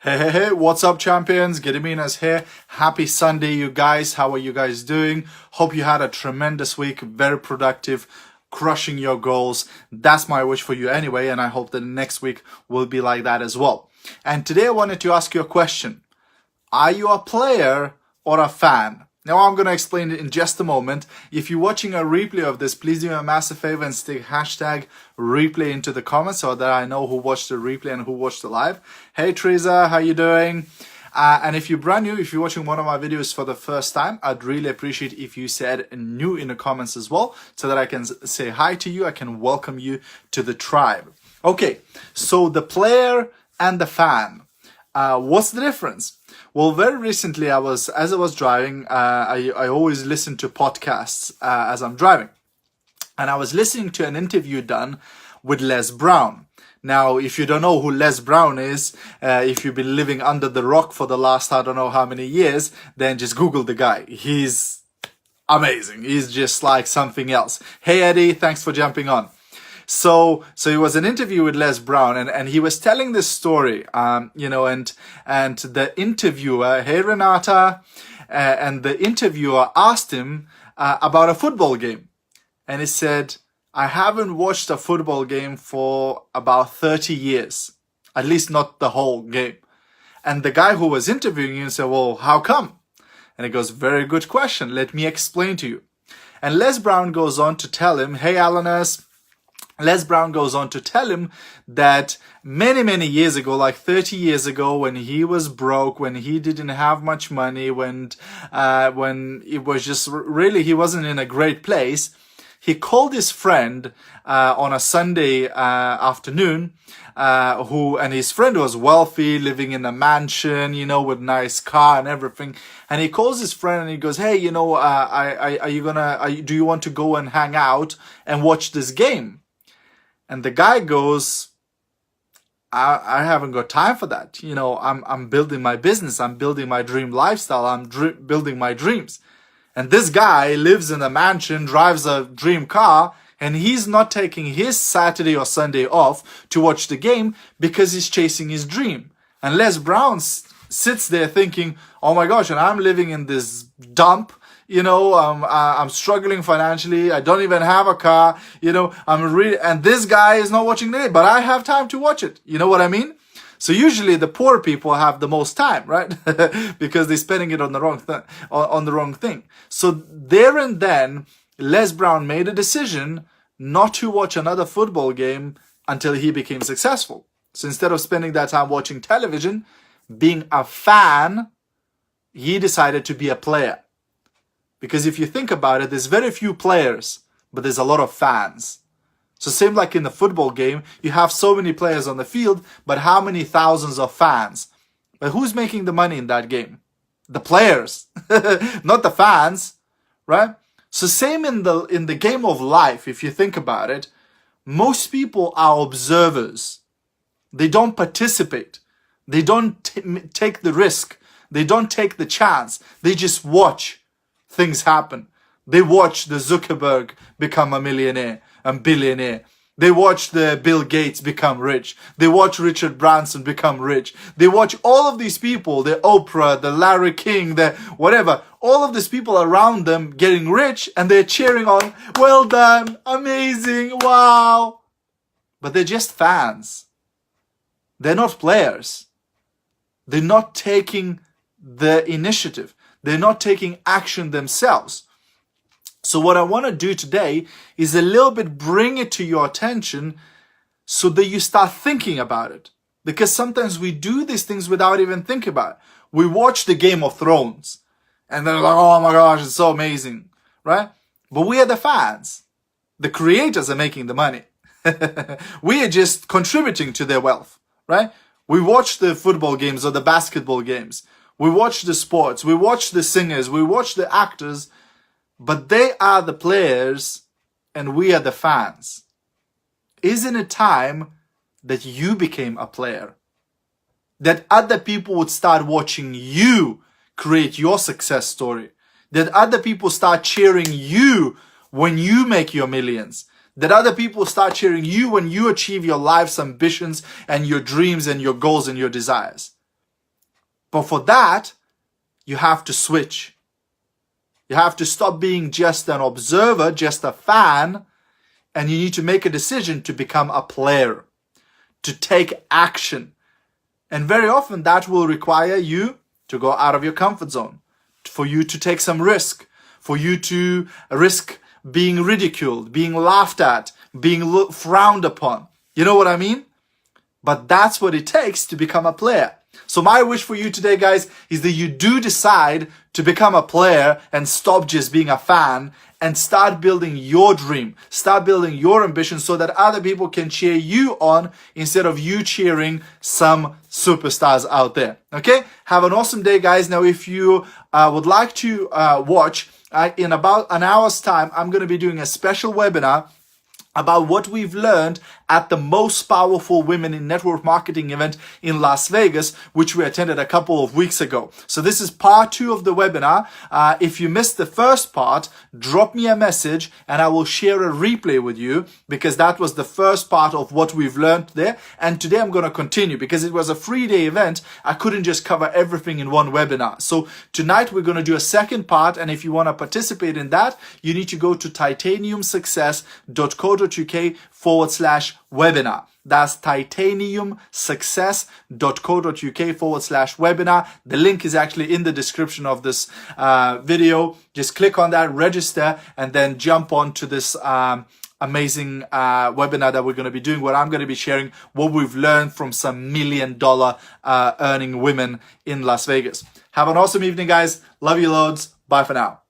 Hey, what's up, champions? Gediminas here. Happy Sunday, you guys. How are you guys doing? Hope you had a tremendous week, very productive, crushing your goals. That's my wish for you anyway, and I hope that next week will be like that as well. And today I wanted to ask you a question. Are you a player or a fan? Now I'm going to explain it in just a moment. If you're watching a replay of this, please do me a massive favor and stick hashtag replay into the comments so that I know who watched the replay and who watched the live. Hey Teresa, how you doing? And if you're brand new, if you're watching one of my videos for the first time, I'd really appreciate if you said new in the comments as well so that I can say hi to you. I can welcome you to the tribe. Okay, so the player and the fan. What's the difference? Well, very recently, as I was driving, I always listen to podcasts as I'm driving. And I was listening to an interview done with Les Brown. Now, if you don't know who Les Brown is, if you've been living under the rock for the last I don't know how many years, then just Google the guy. He's amazing. He's just like something else. Hey, Eddie, thanks for jumping on. So it was an interview with Les Brown, and he was telling this story, and the interviewer, hey Renata, and the interviewer asked him about a football game, and he said, I haven't watched a football game for about 30 years, at least not the whole game. And the guy who was interviewing him said, well, how come? And he goes, very good question. Let me explain to you. And Les Brown goes on to tell him, hey, Alanis, Les Brown goes on to tell him that many years ago, like 30 years ago, when he was broke, when he didn't have much money, when it was just really, he wasn't in a great place, he called his friend on a Sunday afternoon, and his friend was wealthy, living in a mansion, with nice car and everything. And he calls his friend and he goes, hey, do you want to go and hang out and watch this game? And the guy goes, I haven't got time for that. I'm building my business. I'm building my dream lifestyle. I'm building my dreams. And this guy lives in a mansion, drives a dream car, and he's not taking his Saturday or Sunday off to watch the game because he's chasing his dream. And Les Brown sits there thinking, oh my gosh, and I'm living in this dump. I'm struggling financially. I don't even have a car. And this guy is not watching the game, but I have time to watch it. You know what I mean? So usually the poor people have the most time, right? Because they're spending it on the wrong thing. So there and then, Les Brown made a decision not to watch another football game until he became successful. So instead of spending that time watching television, being a fan, he decided to be a player. Because if you think about it, there's very few players, but there's a lot of fans. So same like in the football game, you have so many players on the field, but how many thousands of fans? But who's making the money in that game? The players, not the fans, right? So same in the game of life, if you think about it, most people are observers. They don't participate. They don't take the risk. They don't take the chance. They just watch things happen. They watch the Zuckerberg become a millionaire and billionaire. They watch the Bill Gates become rich. They watch Richard Branson become rich. They watch all of these people, the Oprah, the Larry King, the whatever, all of these people around them getting rich, and they're cheering on, well done, amazing, wow. But they're just fans. They're not players. They're not taking the initiative. They're not taking action themselves. So what I want to do today is a little bit bring it to your attention so that you start thinking about it. Because sometimes we do these things without even thinking about it. We watch the Game of Thrones and they're like, oh my gosh, it's so amazing, right? But we are the fans. The creators are making the money. We are just contributing to their wealth, right? We watch the football games or the basketball games. We watch the sports, we watch the singers, we watch the actors, but they are the players and we are the fans. Isn't it time that you became a player? That other people would start watching you create your success story. That other people start cheering you when you make your millions. That other people start cheering you when you achieve your life's ambitions and your dreams and your goals and your desires. But for that, you have to switch. You have to stop being just an observer, just a fan, and you need to make a decision to become a player, to take action. And very often that will require you to go out of your comfort zone, for you to take some risk, for you to risk being ridiculed, being laughed at, being frowned upon. You know what I mean? But that's what it takes to become a player. So my wish for you today, guys, is that you do decide to become a player and stop just being a fan and start building your dream, start building your ambition so that other people can cheer you on instead of you cheering some superstars out there. Okay? Have an awesome day, guys. Now, if you would like to watch, in about an hour's time, I'm going to be doing a special webinar about what we've learned at the most powerful women in network marketing event in Las Vegas, which we attended a couple of weeks ago. So this is part 2 of the webinar. If you missed the first part, drop me a message and I will share a replay with you, because that was the first part of what we've learned there. And today I'm going to continue because it was a 3-day event. I couldn't just cover everything in one webinar. So tonight we're going to do a second part. And if you want to participate in that, you need to go to titaniumsuccess.co.uk/webinar. That's titaniumsuccess.co.uk/webinar. The link is actually in the description of this video. Just click on that, register, and then jump on to this amazing webinar that we're going to be doing, where I'm going to be sharing what we've learned from some $1 million earning women in Las Vegas. Have an awesome evening, guys. Love you loads. Bye for now.